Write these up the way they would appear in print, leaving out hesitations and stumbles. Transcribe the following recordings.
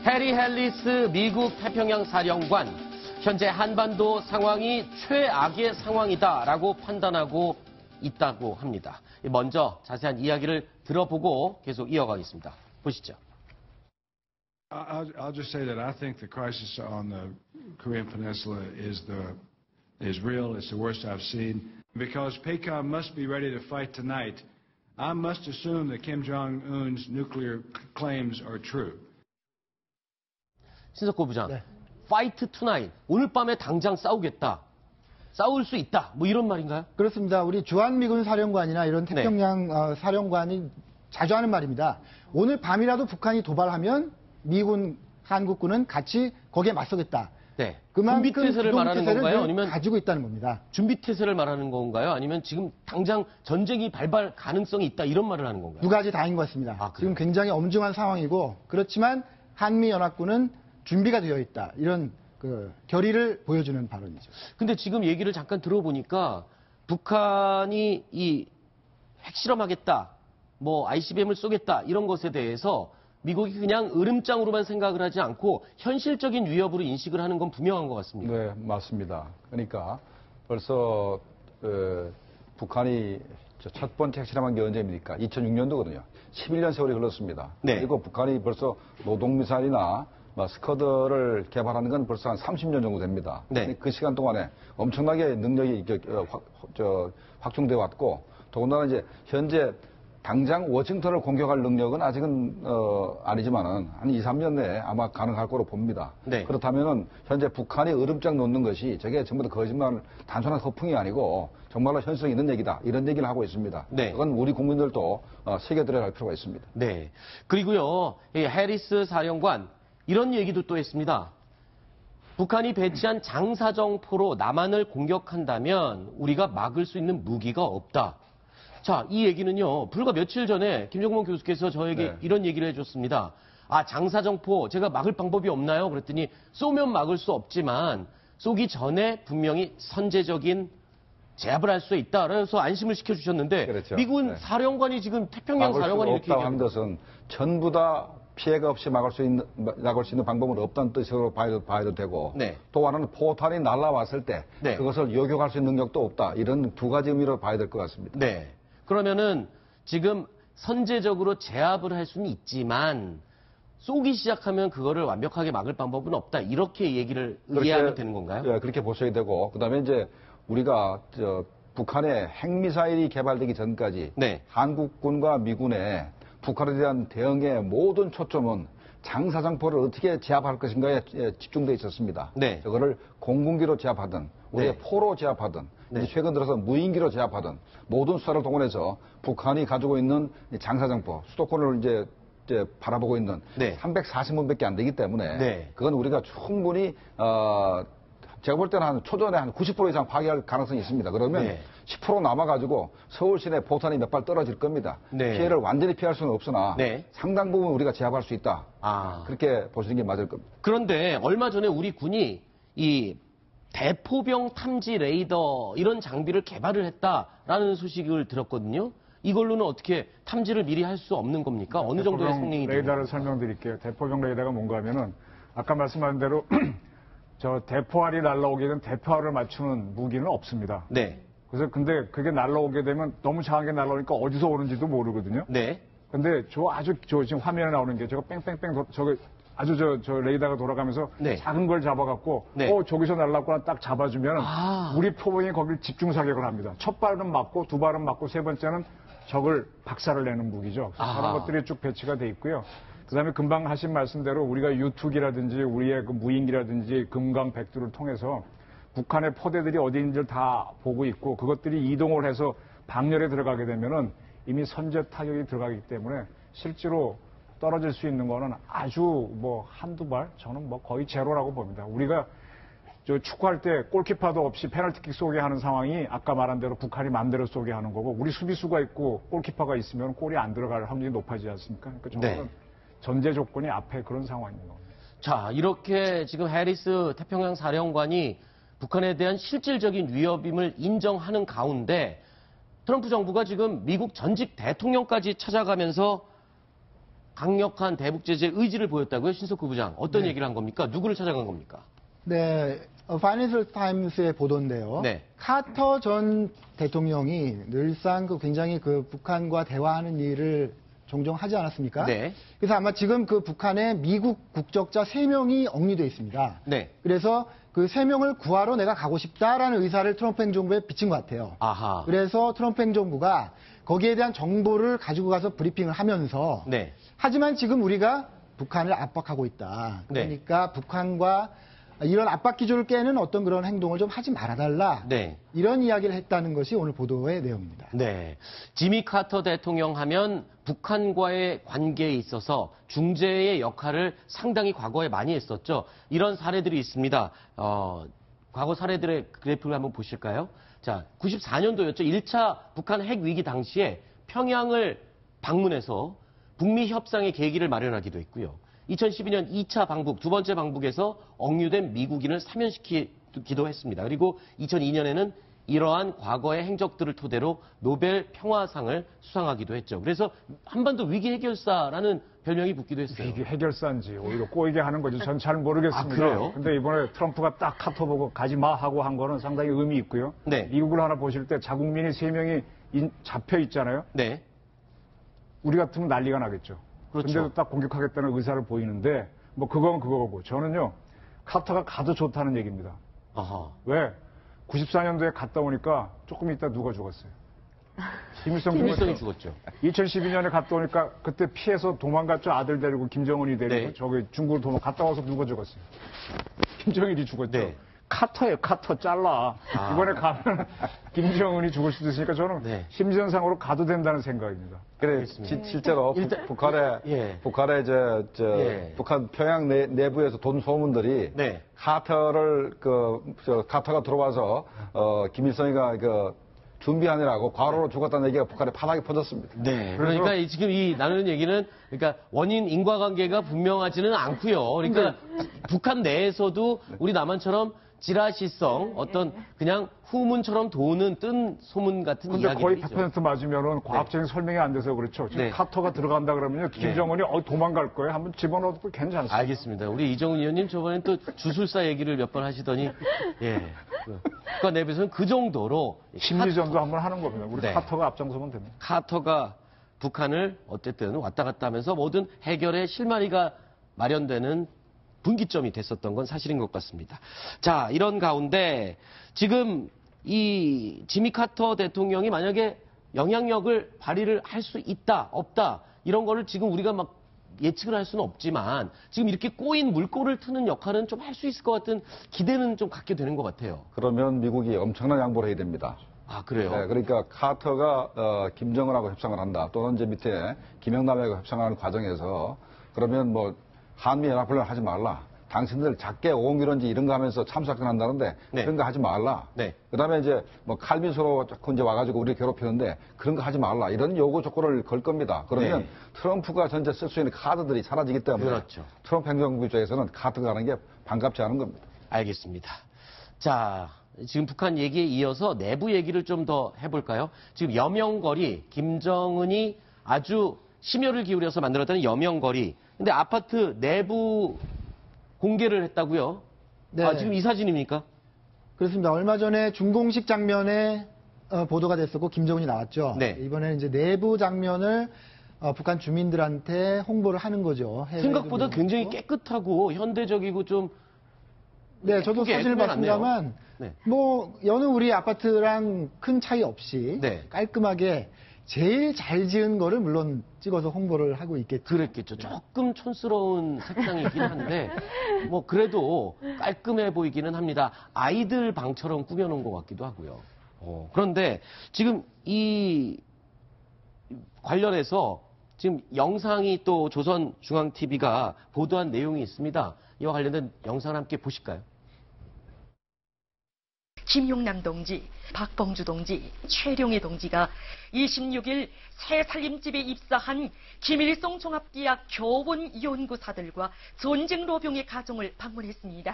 해리 헬리스 미국 태평양 사령관, 현재 한반도 상황이 최악의 상황이다라고 판단하고 있다고 합니다. 먼저 자세한 이야기를 들어보고 계속 이어가겠습니다. 보시죠. I'll just say that I think the crisis on the Korean Peninsula is real. It's the worst I've seen. Because PACOM must be ready to fight tonight, I must assume that Kim Jong-un's nuclear claims are true. 신석호 부장, 네. Fight tonight. 오늘 밤에 당장 싸우겠다. 싸울 수 있다. 뭐 이런 말인가요? 그렇습니다. 우리 주한미군 사령관이나 이런 태평양 네. 사령관이 자주 하는 말입니다. 오늘 밤이라도 북한이 도발하면 미군, 한국군은 같이 거기에 맞서겠다. 네. 그만큼 준비태세를 말하는 건가요? 아니면 가지고 있다는 겁니다. 준비태세를 말하는 건가요? 아니면 지금 당장 전쟁이 발발 가능성이 있다 이런 말을 하는 건가요? 두 가지 다인 것 같습니다. 아, 지금 굉장히 엄중한 상황이고 그렇지만 한미연합군은 준비가 되어 있다. 이런 결의를 보여주는 발언이죠. 근데 지금 얘기를 잠깐 들어보니까 북한이 이 핵실험하겠다, 뭐 ICBM을 쏘겠다 이런 것에 대해서 미국이 그냥 으름장으로만 생각을 하지 않고 현실적인 위협으로 인식을 하는 건 분명한 것 같습니다. 네, 맞습니다. 그러니까 벌써 북한이 첫 번째 핵실험한 게 언제입니까? 2006년도거든요. 11년 세월이 흘렀습니다. 네. 그리고 북한이 벌써 노동미사일이나 스커드를 개발하는 건 벌써 한 30년 정도 됩니다. 네. 그 시간 동안에 엄청나게 능력이 확충되어 왔고 더군다나 이제 현재 당장 워싱턴을 공격할 능력은 아직은 아니지만은 한 2, 3년 내에 아마 가능할 거로 봅니다. 네. 그렇다면은 현재 북한이 으름장 놓는 것이 저게 전부 다 거짓말, 단순한 허풍이 아니고 정말로 현실성 있는 얘기다. 이런 얘기를 하고 있습니다. 네. 그건 우리 국민들도 새겨들어야 할 필요가 있습니다. 네. 그리고요, 이 해리스 사령관 이런 얘기도 또 했습니다. 북한이 배치한 장사정포로 남한을 공격한다면 우리가 막을 수 있는 무기가 없다. 자, 이 얘기는요, 불과 며칠 전에 김정문 교수께서 저에게 네. 이런 얘기를 해줬습니다. 아, 장사정포 제가 막을 방법이 없나요? 그랬더니 쏘면 막을 수 없지만 쏘기 전에 분명히 선제적인 제압을 할 수 있다. 그래서 안심을 시켜주셨는데 그렇죠. 미군 네. 사령관이 지금 태평양 사령관이 이렇게 없다고 하는 것은 전부 다 피해가 없이 막을 수 있는 방법은 없다는 뜻으로 봐야도 되고 네. 또 하나는 포탄이 날아왔을 때 네. 그것을 요격할 수 있는 능력도 없다. 이런 두 가지 의미로 봐야 될 것 같습니다. 네. 그러면은 지금 선제적으로 제압을 할 수는 있지만 쏘기 시작하면 그거를 완벽하게 막을 방법은 없다. 이렇게 얘기를 이해하면 되는 건가요? 예, 그렇게 보셔야 되고 그다음에 이제 우리가 북한의 핵미사일이 개발되기 전까지 네. 한국군과 미군의 북한에 대한 대응의 모든 초점은 장사정포를 어떻게 제압할 것인가에 집중되어 있었습니다. 네. 저거를 공군기로 제압하든 우리가 네. 포로 제압하든 네. 최근 들어서 무인기로 제압하든 모든 수단을 동원해서 북한이 가지고 있는 장사정포 수도권을 이제 바라보고 있는 네. 340문밖에 안 되기 때문에 네. 그건 우리가 충분히 제가 볼 때는 한 초전에 한 90% 이상 파괴할 가능성이 있습니다. 그러면 네. 10% 남아가지고 서울 시내 포탄이 몇 발 떨어질 겁니다. 네. 피해를 완전히 피할 수는 없으나 네. 상당 부분 우리가 제압할 수 있다. 아. 그렇게 보시는 게 맞을 겁니다. 그런데 얼마 전에 우리 군이 이 대포병 탐지 레이더 이런 장비를 개발을 했다라는 소식을 들었거든요. 이걸로는 어떻게 탐지를 미리 할 수 없는 겁니까? 어느 정도의 성능이 레이더를 설명드릴게요. 대포병 레이더가 뭔가 하면은 아까 말씀하신 대로 저 대포알이 날라오게 되면 대포알을 맞추는 무기는 없습니다. 네. 그래서 근데 그게 날라오게 되면 너무 작게 날라오니까 어디서 오는지도 모르거든요. 네. 근데 저 지금 화면에 나오는 게 저거 뺑뺑뺑 저거 아주 저 레이더가 돌아가면서 네. 작은 걸 잡아갖고 네. 저기서 날라왔구나 딱 잡아주면 우리 포병이 거기를 집중 사격을 합니다. 첫 발은 맞고 두 발은 맞고 세 번째는 적을 박살을 내는 무기죠. 그래서 그런 것들이 쭉 배치가 돼 있고요. 그다음에 금방 하신 말씀대로 우리가 유투기라든지 우리의 그 무인기라든지 금강 백두를 통해서 북한의 포대들이 어디 있는지를 다 보고 있고 그것들이 이동을 해서 방열에 들어가게 되면은 이미 선제 타격이 들어가기 때문에 실제로 떨어질 수 있는 거는 아주 한두 발 저는 거의 제로라고 봅니다. 우리가 저 축구할 때 골키퍼도 없이 페널티킥 쏘게 하는 상황이 아까 말한 대로 북한이 마음대로 쏘게 하는 거고 우리 수비수가 있고 골키퍼가 있으면 골이 안 들어갈 확률이 높아지지 않습니까? 그러니까 저는 전제 조건이 앞에 그런 상황인 겁니다. 자, 이렇게 지금 해리스 태평양 사령관이 북한에 대한 실질적인 위협임을 인정하는 가운데 트럼프 정부가 지금 미국 전직 대통령까지 찾아가면서 강력한 대북 제재 의지를 보였다고요, 신석구 부장. 어떤 네. 얘기를 한 겁니까? 누구를 찾아간 겁니까? 네, 파이낸셜 타임스의 보도인데요. 네. 카터 전 대통령이 늘상 굉장히 북한과 대화하는 일을 종종 하지 않았습니까? 네. 그래서 아마 지금 북한에 미국 국적자 3명이 억류돼 있습니다. 네. 그래서 그 3명을 구하러 내가 가고 싶다라는 의사를 트럼프 행정부에 비친 것 같아요. 아하. 그래서 트럼프 행정부가 거기에 대한 정보를 가지고 가서 브리핑을 하면서 네. 하지만 지금 우리가 북한을 압박하고 있다. 네. 그러니까 북한과 이런 압박 기조를 깨는 어떤 그런 행동을 좀 하지 말아달라. 네. 이런 이야기를 했다는 것이 오늘 보도의 내용입니다. 네. 지미 카터 대통령 하면 북한과의 관계에 있어서 중재의 역할을 상당히 과거에 많이 했었죠. 이런 사례들이 있습니다. 과거 사례들의 그래프를 한번 보실까요? 자, 94년도였죠. 1차 북한 핵 위기 당시에 평양을 방문해서 북미 협상의 계기를 마련하기도 했고요. 2012년 2차 방북, 두 번째 방북에서 억류된 미국인을 사면시키기도 했습니다. 그리고 2002년에는 이러한 과거의 행적들을 토대로 노벨 평화상을 수상하기도 했죠. 그래서 한반도 위기 해결사라는 별명이 붙기도 했어요. 이게 해결사인지 오히려 꼬이게 하는 거지 전 잘 모르겠습니다. 아, 그래요? 근데 이번에 트럼프가 딱 카터 보고 가지 마 하고 한 거는 상당히 의미 있고요. 네. 미국을 하나 보실 때 자국민이 3명이 잡혀 있잖아요. 네. 우리 같으면 난리가 나겠죠. 그렇죠. 근데도 딱 공격하겠다는 의사를 보이는데 뭐 그건 그거고 저는요 카터가 가도 좋다는 얘기입니다. 아하. 왜? 94년도에 갔다 오니까 조금 있다 누가 죽었어요. 김일성 김일성이 죽었죠. 죽었죠. 2012년에 갔다 오니까 그때 피해서 도망갔죠. 아들 데리고 김정은이 데리고 네. 저기 중국으로 갔다 와서 누가 죽었어요. 김정일이 죽었죠. 네. 카터예요. 카터 잘라. 아. 이번에 가면 김정은이 죽을 수도 있으니까 저는 네. 심전상으로 가도 된다는 생각입니다. 그래, 실제로 일단- 북한의 예. 예. 북한 평양 내부에서 돈 소문들이 네. 카터를 카터가 들어와서 김일성이가 준비하느라고 과로로 죽었다는 얘기가 북한에 파닥이 퍼졌습니다. 네. 그러니까 지금 이 나누는 얘기는 그러니까 원인 인과관계가 분명하지는 않고요. 그러니까 북한 내에서도 우리 남한처럼 지라시성 어떤 그냥 후문처럼 도는 뜬 소문 같은 근데 거의 이야기들이죠. 100% 맞으면은 과학적인 설명이 안 돼서 그렇죠. 지금 네. 카터가 들어간다 그러면요. 김정은이 도망갈 거예요. 한번 집어넣어도 괜찮습니다. 알겠습니다. 우리 이정훈 의원님 저번엔 또 주술사 얘기를 몇 번 하시더니 예. 북한 내부에서는 그 정도로 심리전도 한번 하는 겁니다. 우리 네. 카터가 앞장서면 됩니다. 카터가 북한을 어쨌든 왔다 갔다 하면서 모든 해결의 실마리가 마련되는 분기점이 됐었던 건 사실인 것 같습니다. 자, 이런 가운데 지금 이 지미 카터 대통령이 만약에 영향력을 발휘를 할 수 있다, 없다, 이런 거를 지금 우리가 막 예측을 할 수는 없지만 지금 이렇게 꼬인 물꼬를 트는 역할은 좀 할 수 있을 것 같은 기대는 좀 갖게 되는 것 같아요. 그러면 미국이 엄청난 양보를 해야 됩니다. 아, 그래요? 네, 그러니까 카터가 김정은하고 협상을 한다. 또는 이제 밑에 김영남하고 협상하는 과정에서 그러면 뭐 한미연합훈련 하지 말라. 당신들 작게 오공기론지 이런 거 하면서 참석을 한다는데 네. 그런 거 하지 말라. 네. 그다음에 이제 뭐 칼빈소로 자꾸 이제 와가지고 우리 괴롭히는데 그런 거 하지 말라. 이런 요구 조건을 걸 겁니다. 그러면 네. 트럼프가 전체 쓸 수 있는 카드들이 사라지기 때문에 그렇죠. 트럼프 행정부 쪽에서는 카드가 가는 게 반갑지 않은 겁니다. 알겠습니다. 자, 지금 북한 얘기에 이어서 내부 얘기를 좀 더 해볼까요? 지금 여명거리, 김정은이 아주 심혈을 기울여서 만들었다는 여명거리. 근데 아파트 내부 공개를 했다고요? 네. 아, 지금 이 사진입니까? 그렇습니다. 얼마 전에 준공식 장면에 보도가 됐었고 김정은이 나왔죠. 네. 이번에는 이제 내부 장면을 북한 주민들한테 홍보를 하는 거죠. 해외에도 생각보다 그렇고. 굉장히 깨끗하고 현대적이고 좀 네, 저도 예쁘게 사진을 꾸며놨네요. 봤습니다만 네. 뭐 여느 우리 아파트랑 큰 차이 없이 네. 깔끔하게 제일 잘 지은 거를 물론 찍어서 홍보를 하고 있겠죠. 그랬겠죠. 조금 촌스러운 색상이긴 한데 뭐 그래도 깔끔해 보이기는 합니다. 아이들 방처럼 꾸며놓은 것 같기도 하고요. 그런데 지금 이 관련해서 지금 영상이 또 조선중앙TV가 보도한 내용이 있습니다. 이와 관련된 영상을 함께 보실까요? 김용남 동지, 박봉주 동지, 최룡희 동지가 26일 새 살림집에 입사한 김일성 종합대학 교원 연구사들과 전쟁 로병의 가정을 방문했습니다.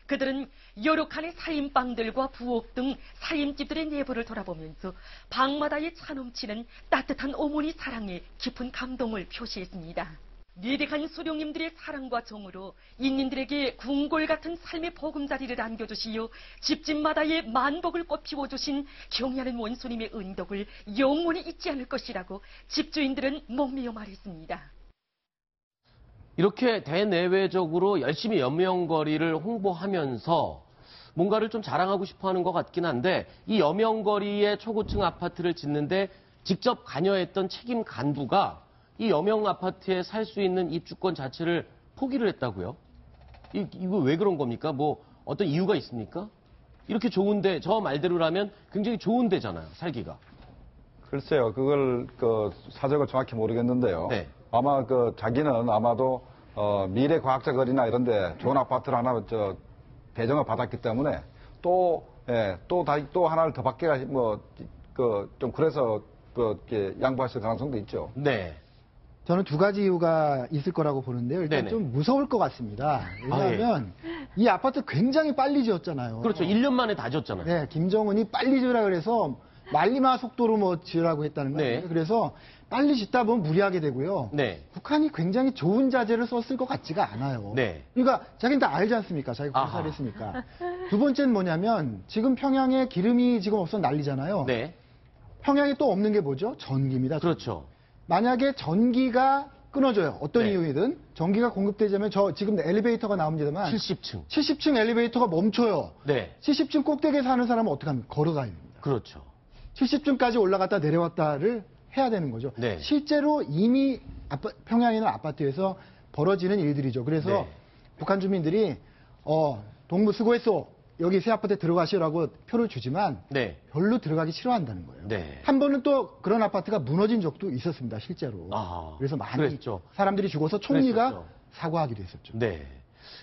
그들은 여러 칸의 살림방들과 부엌 등 살림집들의 내부를 돌아보면서 방마다에 차 넘치는 따뜻한 어머니 사랑에 깊은 감동을 표시했습니다. 위대한 수령님들의 사랑과 정으로 인민들에게 궁궐 같은 삶의 보금자리를 안겨주시어 집집마다의 만복을 꽃피워주신 경애하는 원소님의 은덕을 영원히 잊지 않을 것이라고 집주인들은 목매어 말했습니다. 이렇게 대내외적으로 열심히 여명거리를 홍보하면서 뭔가를 좀 자랑하고 싶어하는 것 같긴 한데 이 여명거리의 초고층 아파트를 짓는데 직접 관여했던 책임 간부가 이 여명 아파트에 살 수 있는 입주권 자체를 포기를 했다고요? 이거 왜 그런 겁니까? 뭐 어떤 이유가 있습니까? 이렇게 좋은데 저 말대로라면 굉장히 좋은 데잖아요, 살기가. 글쎄요, 그걸 사정을 정확히 모르겠는데요. 네. 아마 자기는 아마도 미래 과학자 거리나 이런데 좋은 아파트를 하나 배정을 받았기 때문에 또 하나를 더 받기가 좀 그래서 이렇게 양보했을 가능성도 있죠. 네. 저는 두 가지 이유가 있을 거라고 보는데요. 일단 네네. 좀 무서울 것 같습니다. 왜냐하면 이 아파트 굉장히 빨리 지었잖아요. 그렇죠. 1년 만에 다 졌잖아요. 네, 김정은이 빨리 지으라 그래서 말리마 속도로 뭐 지으라고 했다는 거예요. 네. 그래서 빨리 짓다 보면 무리하게 되고요. 네. 북한이 굉장히 좋은 자재를 썼을 것 같지가 않아요. 네. 그러니까 자기는 다 알지 않습니까? 자기가 아하. 공사를 했으니까. 두 번째는 뭐냐면 지금 평양에 기름이 지금 없어 난리잖아요. 네. 평양에 또 없는 게 뭐죠? 전기입니다. 그렇죠. 만약에 전기가 끊어져요. 어떤 네. 이유이든 전기가 공급되자면 저 지금 엘리베이터가 나옵니다만 70층. 70층 엘리베이터가 멈춰요. 네. 70층 꼭대기에 사는 사람은 어떻게 합니까? 걸어가야 됩니다. 그렇죠. 70층까지 올라갔다 내려왔다를 해야 되는 거죠. 네. 실제로 이미 평양에 있는 아파트에서 벌어지는 일들이죠. 그래서 네. 북한 주민들이 동무 수고했어. 여기 새 아파트에 들어가시라고 표를 주지만 네. 별로 들어가기 싫어한다는 거예요. 네. 한 번은 또 그런 아파트가 무너진 적도 있었습니다. 실제로. 아, 그래서 많이 그랬죠. 사람들이 죽어서 총리가 그랬었죠. 사과하기도 했었죠. 네.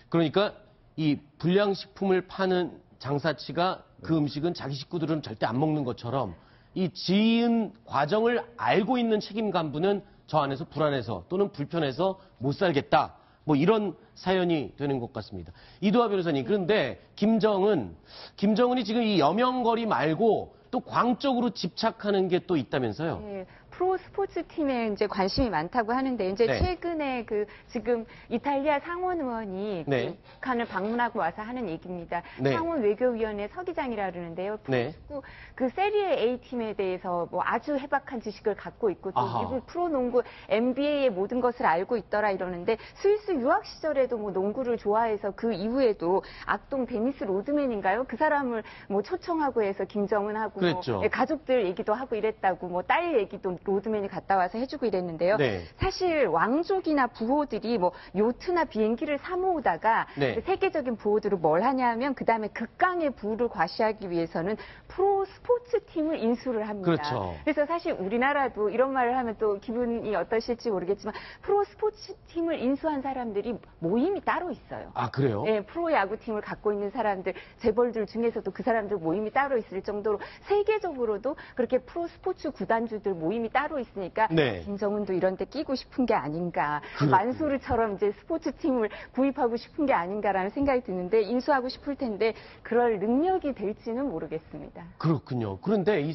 그러니까 이 불량식품을 파는 장사치가 그 음식은 자기 식구들은 절대 안 먹는 것처럼 이 지은 과정을 알고 있는 책임 간부는 저 안에서 불안해서 또는 불편해서 못 살겠다. 뭐 이런 사연이 되는 것 같습니다. 이두하 변호사님, 그런데 김정은이 지금 이 여명거리 말고 또 광적으로 집착하는 게 또 있다면서요? 네, 프로 스포츠 팀에 이제 관심이 많다고 하는데 이제 네. 최근에 지금 이탈리아 상원 의원이 네. 북한을 방문하고 와서 하는 얘기입니다. 네. 상원 외교위원회 서기장이라 그러는데요. 네. 프로축구 세리에 A 팀에 대해서 뭐 아주 해박한 지식을 갖고 있고 또 아하. 미국 프로농구 NBA의 모든 것을 알고 있더라 이러는데 스위스 유학 시절에도 뭐 농구를 좋아해서 그 이후에도 악동 데니스 로드맨인가요? 그 사람을 뭐 초청하고 해서 김정은하고 그랬죠. 뭐 가족들 얘기도 하고 이랬다고 뭐 딸 얘기도 로드맨이 갔다 와서 해주고 이랬는데요. 네. 사실 왕족이나 부호들이 뭐 요트나 비행기를 사모으다가 네. 세계적인 부호들을 뭘 하냐면 그 다음에 극강의 부를 과시하기 위해서는 프로 스포츠 팀을 인수를 합니다. 그렇죠. 그래서 사실 우리나라도 이런 말을 하면 또 기분이 어떠실지 모르겠지만 프로 스포츠 팀을 인수한 사람들이 모임이 따로 있어요. 아, 그래요? 네, 프로야구팀을 갖고 있는 사람들, 재벌들 중에서도 그 사람들 모임이 따로 있을 정도로 세계적으로도 그렇게 프로 스포츠 구단주들 모임이 따로 있으니까 네. 김정은도 이런 데 끼고 싶은 게 아닌가. 그렇군요. 만수르처럼 이제 스포츠팀을 구입하고 싶은 게 아닌가라는 생각이 드는데 인수하고 싶을 텐데 그럴 능력이 될지는 모르겠습니다. 그렇군요. 그런데 이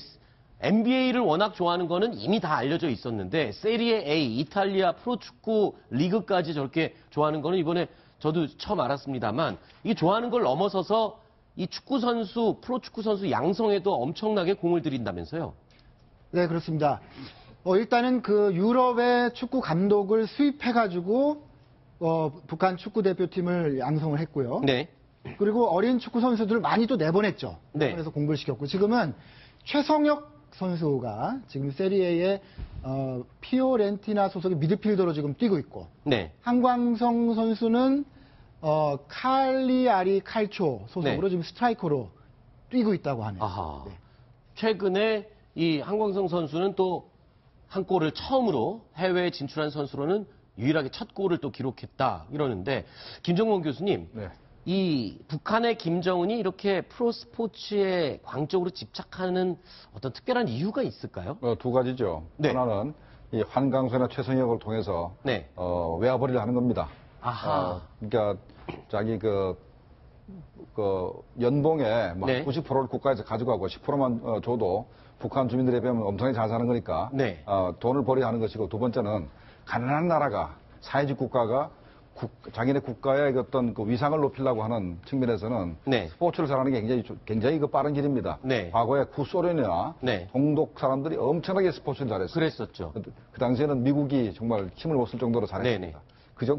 NBA를 워낙 좋아하는 거는 이미 다 알려져 있었는데 세리에 A, 이탈리아 프로축구 리그까지 저렇게 좋아하는 거는 이번에 저도 처음 알았습니다만 이게 좋아하는 걸 넘어서서 이 축구 선수, 프로축구 선수 양성에도 엄청나게 공을 들인다면서요? 네, 그렇습니다. 일단은 그 유럽의 축구 감독을 수입해가지고 북한 축구 대표팀을 양성을 했고요. 네. 그리고 어린 축구 선수들을 많이 또 내보냈죠. 네. 그래서 공부를 시켰고 지금은 최성혁 선수가 지금 세리에의 피오렌티나 소속의 미드필더로 지금 뛰고 있고 네. 한광성 선수는 칼리아리 칼초 소속으로 네. 지금 스트라이커로 뛰고 있다고 하네요. 아하. 네. 최근에 이 한광성 선수는 또 한 골을 처음으로 해외에 진출한 선수로는 유일하게 첫 골을 또 기록했다 이러는데 김정원 교수님, 네. 이 북한의 김정은이 이렇게 프로 스포츠에 광적으로 집착하는 어떤 특별한 이유가 있을까요? 두 가지죠. 네. 하나는 이 환강소나 최성혁을 통해서 네. 외화벌이를 하는 겁니다. 아하. 그러니까 자기 연봉의 막 네. 90%를 국가에서 가져가고 10%만 줘도 북한 주민들에 비하면 엄청나게 잘 사는 거니까 네. 돈을 벌이야 하는 것이고 두 번째는 가난한 나라가 사회주의 국가가 자기네 국가의 어떤 그 위상을 높이려고 하는 측면에서는 네. 스포츠를 사랑하는 게 굉장히 그 빠른 길입니다. 네. 과거에 구소련이나 네. 동독 사람들이 엄청나게 스포츠를 잘했어요. 그랬었죠. 그 당시에는 미국이 정말 힘을 못 쓸 정도로 잘했습니다.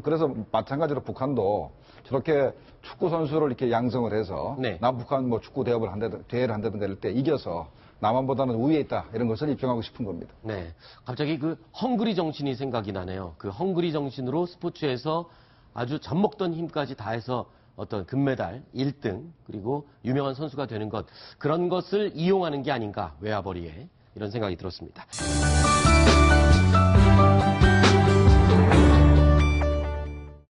그래서 마찬가지로 북한도 저렇게 축구 선수를 이렇게 양성을 해서 네. 남북한 뭐 축구 대회를 한다든가 이럴 때 이겨서 남한보다는 우위에 있다 이런 것을 입증하고 싶은 겁니다. 네. 갑자기 그 헝그리 정신이 생각이 나네요. 그 헝그리 정신으로 스포츠에서 아주 젖먹던 힘까지 다해서 어떤 금메달 1등 그리고 유명한 선수가 되는 것 그런 것을 이용하는 게 아닌가 외화벌이에 이런 생각이 들었습니다.